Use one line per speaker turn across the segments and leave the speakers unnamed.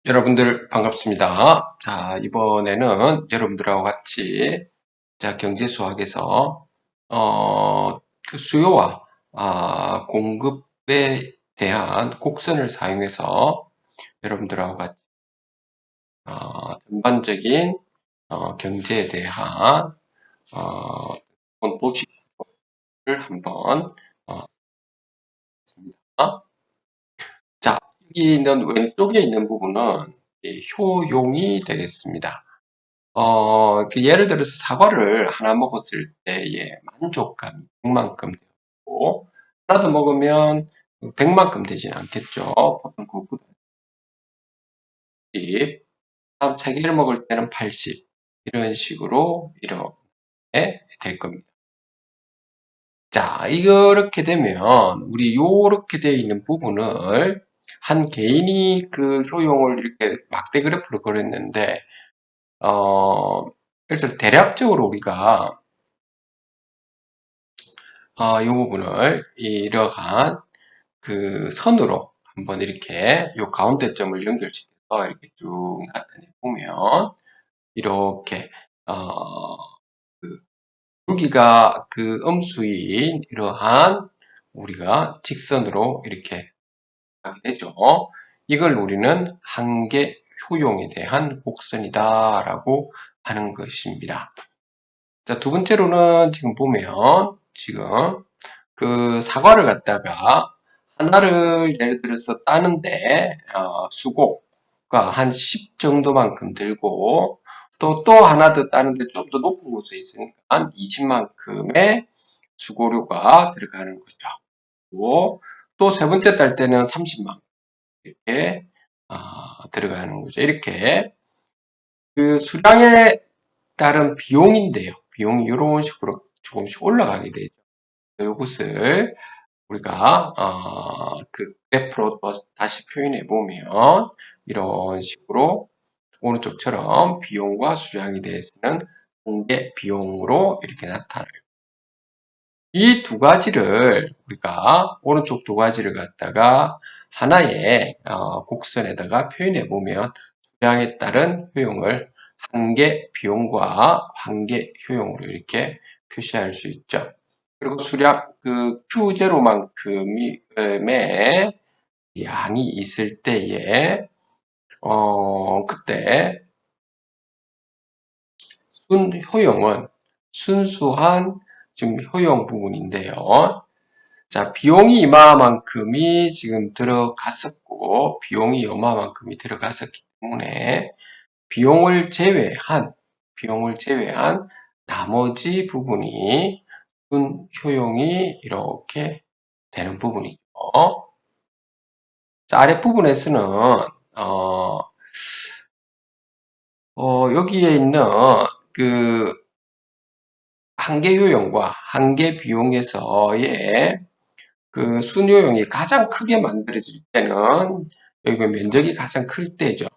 여러분들 반갑습니다. 자, 이번에는 여러분들하고 같이 경제 수학에서 그 수요와 공급에 대한 곡선을 사용해서 여러분들하고 같이 전반적인 경제에 대한 도식을 한번 했습니다. 자, 여기 있는 왼쪽에 있는 부분은 효용이 되겠습니다. 예를 들어서 사과를 하나 먹었을 때의 만족감이 100만큼 되고, 하나 더 먹으면 100만큼 되진 않겠죠. 보통 그거보다 10, 다음 3개를 먹을 때는 80, 이런 식으로 이렇게 될 겁니다. 자, 이렇게 되면, 우리 요렇게 되어 있는 부분을 한 개인이 그 효용을 이렇게 막대 그래프로 그렸는데, 그래서 대략적으로 우리가 이 부분을 이러한 그 선으로 한번 이렇게 요 가운데 점을 연결시켜서 이렇게 쭉 나타내 보면 이렇게 그 여기가 그 음수인 이러한 우리가 직선으로 이렇게 하게 되죠. 이걸 우리는 한계 효용에 대한 곡선이다라고 하는 것입니다. 자, 두 번째로는 지금 보면 지금 그 사과를 갖다가 하나를 예를 들어서 따는데 수고가 한 10 정도만큼 들고 또 하나 더 따는데 좀 더 높은 곳에 있으니까 한 20만큼의 수고료가 들어가는 거죠. 그리고 또 세 번째 딸 때는 30만 이렇게 들어가는 거죠. 이렇게 그 수량에 따른 비용인데요. 비용이 이런 식으로 조금씩 올라가게 되죠. 이것을 우리가 그 그래프로 또 다시 표현해 보면 이런 식으로 오른쪽처럼 비용과 수량에 대해서는 공개 비용으로 이렇게 나타나요. 이 두 가지를 우리가 오른쪽 두 가지를 갖다가 하나의 곡선에다가 표현해 보면 수량에 따른 효용을 한계 비용과 한계 효용으로 이렇게 표시할 수 있죠. 그리고 수량 그 Q0만큼의 양이 있을 때에 그때 효용은 순수한 지금 효용 부분인데요. 자, 비용이 이마만큼이 지금 들어갔었고 비용이 이마만큼이 들어갔었기 때문에 비용을 제외한 나머지 부분이 효용이 이렇게 되는 부분이죠. 자, 아랫부분에서는 여기에 있는 그 한계 효용과 한계 비용에서의 그 순효용이 가장 크게 만들어질 때는 여기 면적이 가장 클 때죠.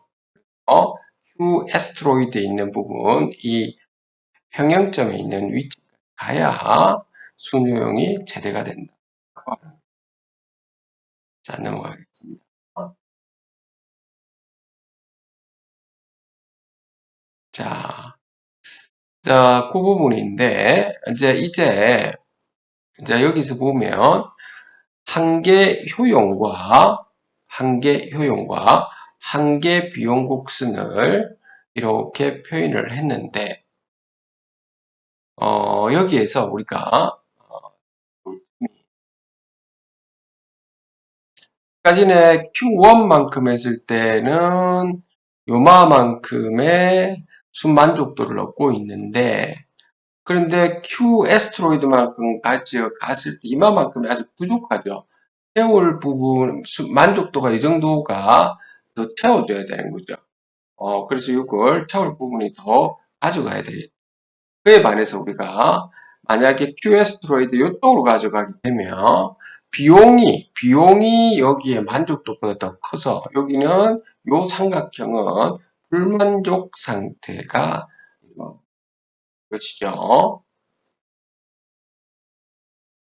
Q 에스트로이드에 있는 부분, 이 평형점에 있는 위치에 가야 순효용이 제대가 된다. 자, 넘어가겠습니다. 그 부분인데, 이제 여기서 보면, 한계 효용과 한계 비용 곡선을 이렇게 표현을 했는데, 여기에서 우리가, 까지는 Q1만큼 했을 때는 요마만큼의 순만족도를 얻고 있는데, 그런데 Q 에스트로이드만큼 갔을 때 이마만큼이 아직 부족하죠. 채울 부분, 만족도가 이 정도가 더 채워줘야 되는 거죠. 그래서 이걸 채울 부분이 더 가져가야 돼요. 그에 반해서 우리가 만약에 Q 에스트로이드 이쪽으로 가져가게 되면 비용이 여기에 만족도보다 더 커서 여기는 이 삼각형은 불만족 상태가 것이죠.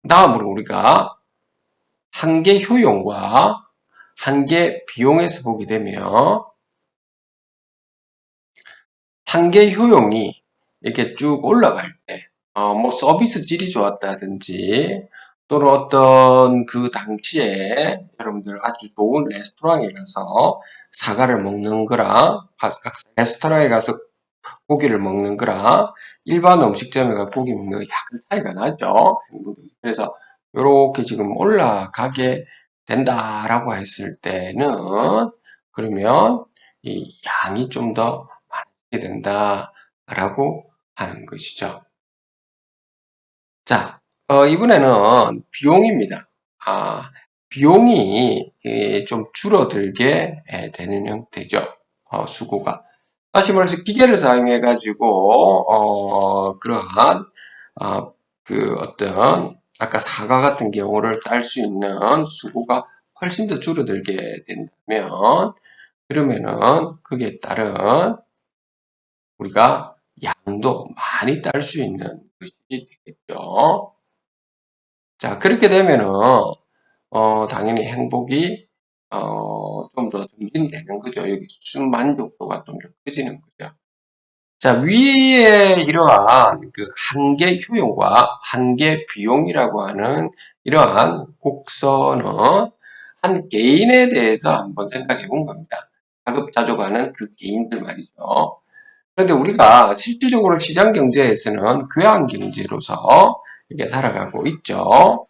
다음으로 우리가 한계 효용과 한계 비용에서 보게 되면 한계 효용이 이렇게 쭉 올라갈 때, 뭐 서비스 질이 좋았다든지, 또는 어떤 그 당시에 여러분들 아주 좋은 레스토랑에 가서 사과를 먹는 거랑, 레스토랑에 가서 고기를 먹는 거랑, 일반 음식점에 가서 고기 먹는 거 약간 차이가 나죠. 그래서 이렇게 지금 올라가게 된다라고 했을 때는, 그러면 이 양이 좀 더 많게 된다라고 하는 것이죠. 자, 이번에는 비용입니다. 비용이 좀 줄어들게 되는 형태죠. 수고가. 다시 말해서 기계를 사용해 가지고 그러한 그 어떤 아까 사과 같은 경우를 딸 수 있는 수고가 훨씬 더 줄어들게 된다면 그러면은 거기에 따른 우리가 양도 많이 딸 수 있는 것이 되겠죠. 자, 그렇게 되면은, 당연히 행복이, 좀 더 증진되는 거죠. 여기 수준 만족도가 좀 더 커지는 거죠. 자, 위에 이러한 그 한계 효용과 한계 비용이라고 하는 이러한 곡선은 한 개인에 대해서 한번 생각해 본 겁니다. 자급자족하는 그 개인들 말이죠. 그런데 우리가 실질적으로 시장 경제에서는 교양 경제로서 이렇게 살아가고 있죠.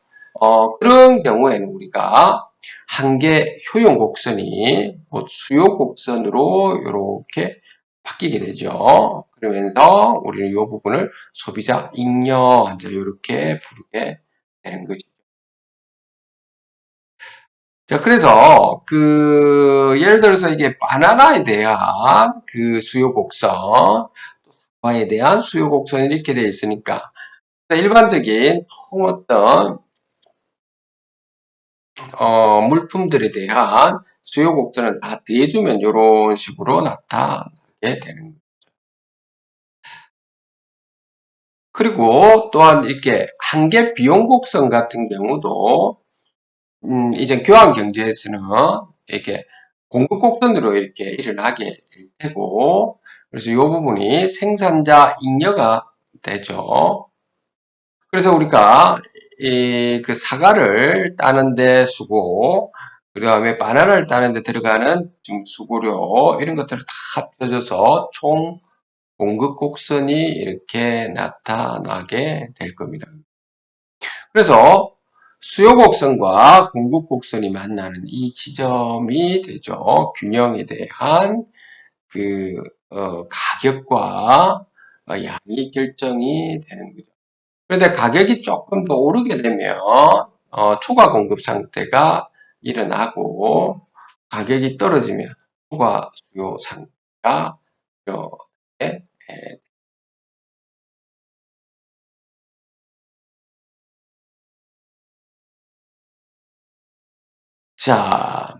그런 경우에는 우리가 한계 효용 곡선이 곧 수요 곡선으로 이렇게 바뀌게 되죠. 그러면서 우리는 이 부분을 소비자 잉여 이제 이렇게 부르게 되는 거죠. 자, 그래서 예를 들어서 이게 바나나에 대한 그 수요 곡선, 에 대한 수요 곡선이 이렇게 되어 있으니까 일반적인 어떤 물품들에 대한 수요 곡선을 다 대주면 이런 식으로 나타나게 되는 거예요. 그리고 또한 이렇게 한계 비용 곡선 같은 경우도 이제 교환 경제에서는 이렇게 공급 곡선으로 이렇게 일어나게 될 테고 그래서 이 부분이 생산자 잉여가 되죠. 그래서 우리가 그 사과를 따는데 수고, 그 다음에 바나나를 따는데 들어가는 지금 수고료 이런 것들을 다 합쳐져서 총 공급 곡선이 이렇게 나타나게 될 겁니다. 그래서 수요 곡선과 공급 곡선이 만나는 이 지점이 되죠. 균형에 대한 그 가격과 양이 결정이 되는 거죠. 그런데 가격이 조금 더 오르게 되면 초과 공급 상태가 일어나고 가격이 떨어지면 초과 수요 상태가 이렇게 자,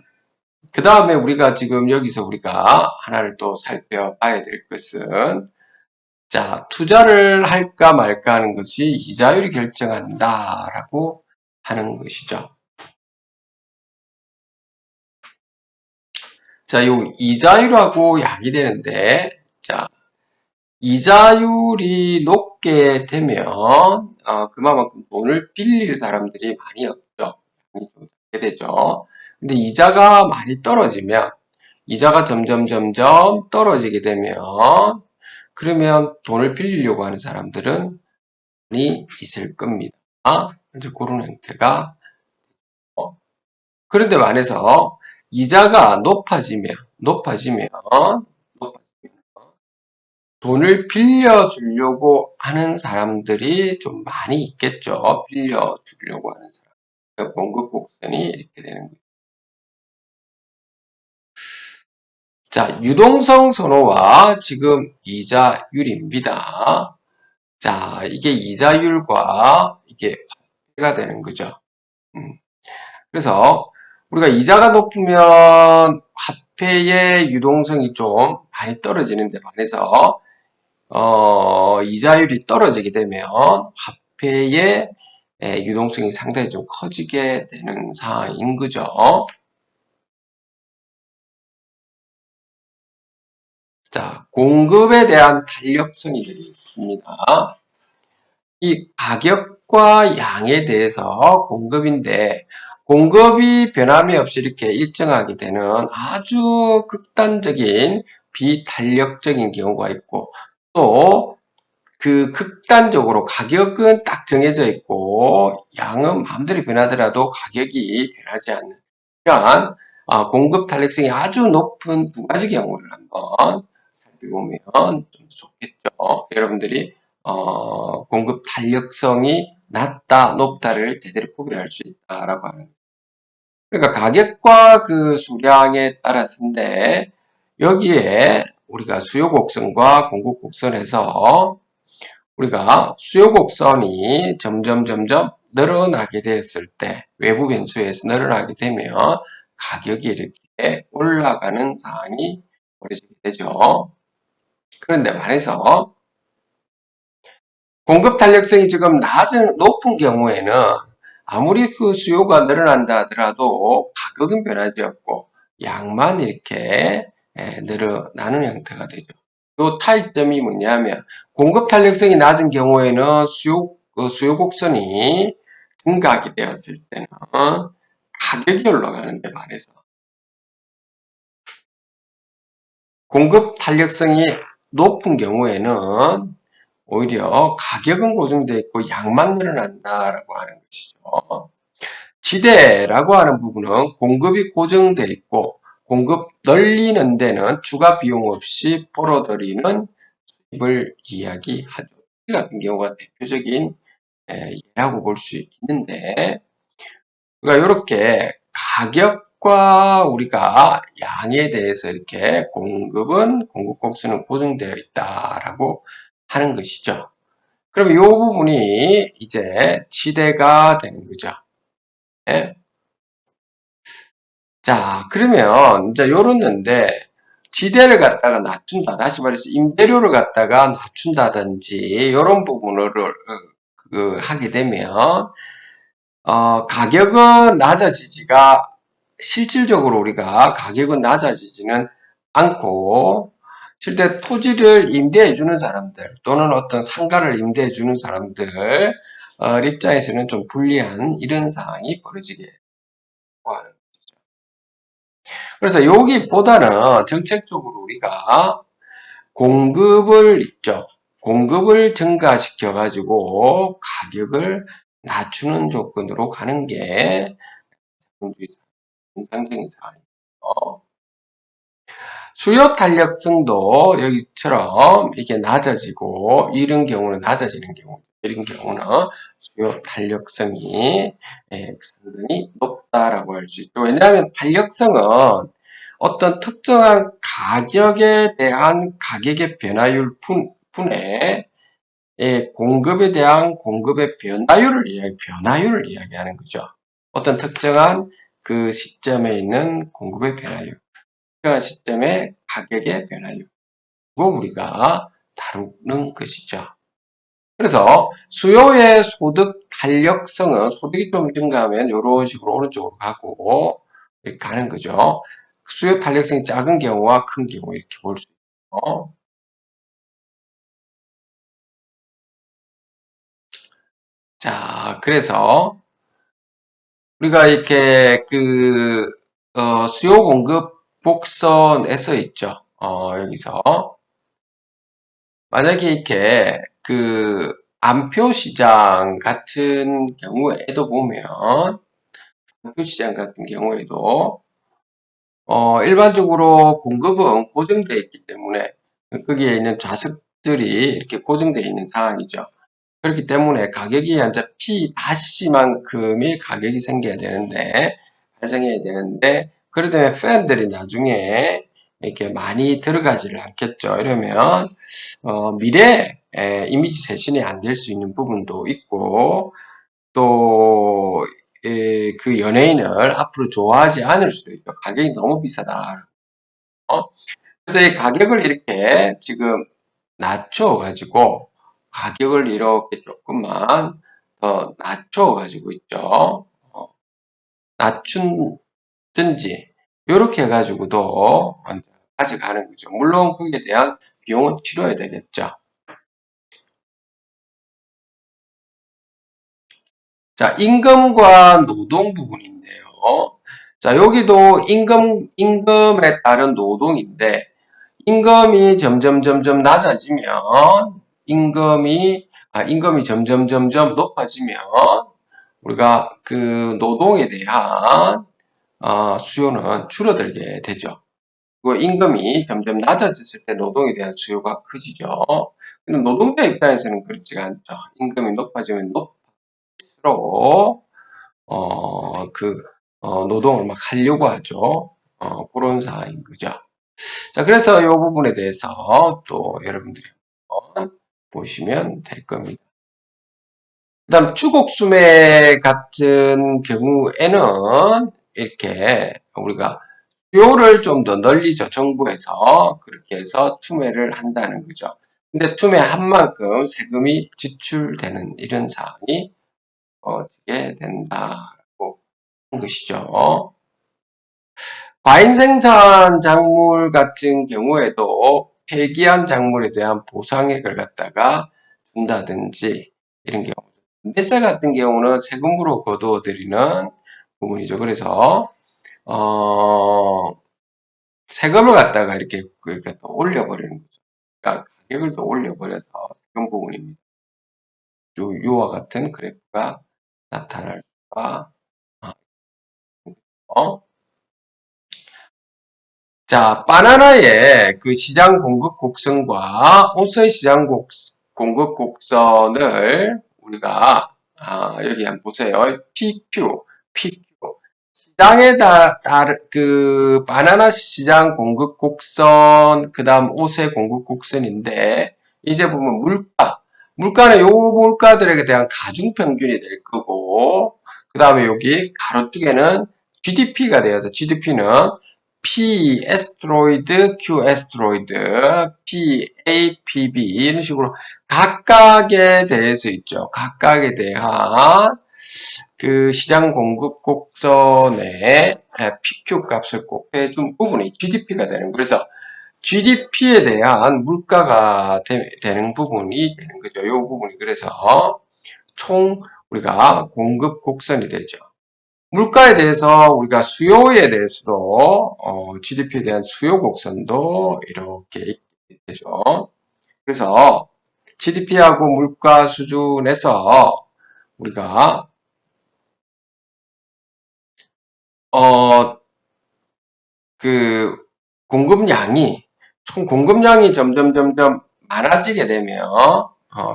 그 다음에 우리가 지금 여기서 우리가 하나를 또 살펴봐야 될 것은 자, 투자를 할까 말까 하는 것이 이자율이 결정한다라고 하는 것이죠. 자, 요 이자율하고 약이 되는데, 자, 이자율이 높게 되면, 그만큼 돈을 빌릴 사람들이 많이 없죠. 많이 좀 적게 되죠. 근데 이자가 많이 떨어지면, 이자가 점점 떨어지게 되면, 그러면 돈을 빌리려고 하는 사람들은 많이 있을 겁니다. 이제 그런 형태가 그런데 반해서 이자가 높아지면 돈을 빌려주려고 하는 사람들이 좀 많이 있겠죠. 빌려주려고 하는 사람. 그러니까 공급 곡선이 이렇게 되는 거예요. 자, 유동성 선호와 지금 이자율입니다. 자, 이게 이자율과 이게 화폐가 되는 거죠. 그래서 우리가 이자가 높으면 화폐의 유동성이 좀 많이 떨어지는데 반해서 이자율이 떨어지게 되면 화폐의 유동성이 상당히 좀 커지게 되는 상황인 거죠. 자, 공급에 대한 탄력성이 되겠습니다. 이 가격과 양에 대해서 공급인데, 공급이 변함이 없이 이렇게 일정하게 되는 아주 극단적인 비탄력적인 경우가 있고, 또 그 극단적으로 가격은 딱 정해져 있고 양은 마음대로 변하더라도 가격이 변하지 않는 이러한 공급 탄력성이 아주 높은 두 가지 경우를 한번 살펴보면 좀 좋겠죠. 여러분들이 공급 탄력성이 낮다, 높다를 제대로 구별할 수 있다라고 하는. 그러니까 가격과 그 수량에 따라서인데 여기에 우리가 수요 곡선과 공급 곡선에서 우리가 수요 곡선이 점점 늘어나게 됐을 때 외부 변수에서 늘어나게 되면 가격이 이렇게 올라가는 상황이 벌어지게 되죠. 그런데 말해서 공급 탄력성이 지금 높은 경우에는 아무리 그 수요가 늘어난다 하더라도 가격은 변하지 않고 양만 이렇게 늘어나는 형태가 되죠. 요 타이점이 뭐냐면 공급 탄력성이 낮은 경우에는 수요 곡선이 증가하게 되었을 때는 가격이 올라가는데 반해서 공급 탄력성이 높은 경우에는 오히려 가격은 고정되어 있고 양만 늘어난다라고 하는 것이죠. 지대라고 하는 부분은 공급이 고정되어 있고 공급 늘리는 데는 추가 비용 없이 벌어들이는 수입을 이야기하죠. 이 같은 경우가 대표적인 예라고 볼 수 있는데, 그러니까 이렇게 가격과 우리가 양에 대해서 이렇게 공급 곡선은 고정되어 있다라고 하는 것이죠. 그럼 이 부분이 이제 지대가 되는 거죠. 예? 자, 그러면 이제 요렇는데 지대를 갖다가 낮춘다. 다시 말해서 임대료를 갖다가 낮춘다든지 이런 부분을 하게 되면 가격은 낮아지지가 실질적으로 우리가 가격은 낮아지지는 않고 실제 토지를 임대해 주는 사람들 또는 어떤 상가를 임대해 주는 사람들 입장에서는 좀 불리한 이런 상황이 벌어지게 하는. 그래서 여기보다는 정책적으로 우리가 공급을 있죠. 공급을 증가시켜 가지고 가격을 낮추는 조건으로 가는 게 인상적인 사항이에요. 수요 탄력성도 여기처럼 이게 낮아지고 이런 경우는 낮아지는 경우, 이런 경우는 수요 탄력성이 상당히 높다라고 할 수 있죠. 왜냐하면 탄력성은 어떤 특정한 가격에 대한 가격의 변화율 분에 공급에 대한 공급의 변화율을 이야기하는 거죠. 어떤 특정한 그 시점에 있는 공급의 변화율. 특정한 시점의 가격의 변화율. 그거 우리가 다루는 것이죠. 그래서 수요의 소득 탄력성은 소득이 좀 증가하면 이런 식으로 오른쪽으로 가고 이렇게 가는 거죠. 수요 탄력성이 작은 경우와 큰 경우 이렇게 볼 수 있고. 자, 그래서 우리가 이렇게 수요 공급 곡선에 써 있죠. 여기서 만약에 이렇게 안표 시장 같은 경우에도 보면 안표 시장 같은 경우에도 일반적으로 공급은 고정되어 있기 때문에 거기에 있는 좌석들이 이렇게 고정되어 있는 상황이죠. 그렇기 때문에 가격이 이제 P-만큼의 가격이 발생해야 되는데, 그러다면 팬들이 나중에 이렇게 많이 들어가지를 않겠죠. 이러면, 미래에 이미지 쇄신이 안 될 수 있는 부분도 있고, 또, 그 연예인을 앞으로 좋아하지 않을 수도 있죠. 가격이 너무 비싸다. 그래서 이 가격을 이렇게 지금 낮춰가지고 가격을 이렇게 조금만 더 낮춰가지고 있죠. 낮춘든지 이렇게 해가지고도 가져가는 거죠. 물론 거기에 대한 비용은 치러야 되겠죠. 자, 임금과 노동 부분인데요. 자, 여기도 임금에 따른 노동인데, 임금이 점점 낮아지면, 임금이 점점 높아지면, 우리가 그 노동에 대한 수요는 줄어들게 되죠. 그리고 임금이 점점 낮아졌을 때 노동에 대한 수요가 커지죠. 근데 노동자 입장에서는 그렇지가 않죠. 임금이 높아지면 높을수록 노동을 막 하려고 하죠. 그런 상황인 거죠. 자, 그래서 이 부분에 대해서 또 여러분들이 한번 보시면 될 겁니다. 그 다음 주곡수매 같은 경우에는 이렇게 우리가 수요를 좀 더 늘리죠. 정부에서 그렇게 해서 투매를 한다는 거죠. 근데 투매한 만큼 세금이 지출되는 이런 사항이 벌어지게 된다고 하는 것이죠. 과인 생산 작물 같은 경우에도 폐기한 작물에 대한 보상액을 갖다가 준다든지 이런 경우. 뱃세 같은 경우는 세금으로 거두어들이는 부분이죠. 그래서 세금을 갖다가 이렇게 또 올려버리는 거죠. 그러니까 가격을 더 올려버려서 세금 부분입니다. 요와 같은 그래프가 나타날 수가 있고, 자, 바나나의 그 시장 공급 곡선과 옷의 시장 공급 곡선을 우리가 여기 한번 보세요. PQ. 시장에 그 바나나 시장 공급 곡선, 그 다음 옷의 공급 곡선인데 이제 보면 물가는 요 물가들에 대한 가중 평균이 될 거고, 그 다음에 여기 가로쪽에는 GDP가 되어서 GDP는 P 에스트로이드, Q 에스트로이드, P, A, P, B 이런 식으로 각각에 대해서 있죠. 각각에 대한 그 시장 공급 곡선에 PQ 값을 곱해준 부분이 GDP가 되는 거예요. 그래서 GDP에 대한 물가가 되는 부분이 되는 거죠. 이 부분이 그래서 총 우리가 공급 곡선이 되죠. 물가에 대해서 우리가 수요에 대해서도 GDP에 대한 수요 곡선도 이렇게 되죠. 그래서 GDP하고 물가 수준에서 우리가 어, 그 총 공급량이 점점 많아지게 되면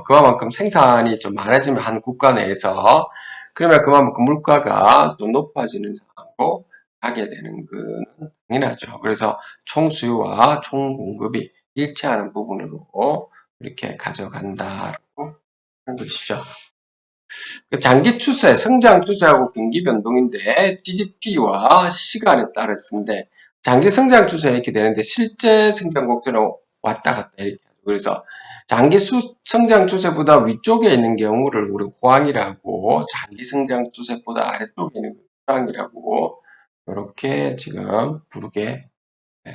그만큼 생산이 좀 많아지면 한 국가 내에서 그러면 그만큼 물가가 또 높아지는 상황으로 가게 되는 건 당연하죠. 그래서 총 수요와 총 공급이 일치하는 부분으로 이렇게 가져간다라고 하는 것이죠. 장기 추세, 성장 추세하고 경기 변동인데 GDP와 시간에 따랐는데 장기 성장 추세 이렇게 되는데 실제 성장 곡선은 왔다 갔다 이렇게 하죠. 그래서 장기 성장 추세보다 위쪽에 있는 경우를 우리 호황이라고, 장기 성장 추세보다 아래쪽에 있는 호황이라고 이렇게 지금 부르게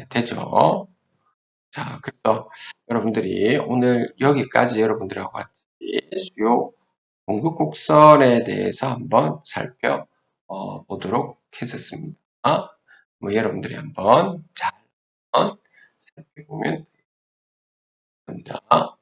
되죠. 자, 그래서 여러분들이 오늘 여기까지 여러분들하고 같이 수요 공급 곡선에 대해서 한번 살펴보도록 했었습니다. 여러분들이 한번 잘 살펴보면 됩니다.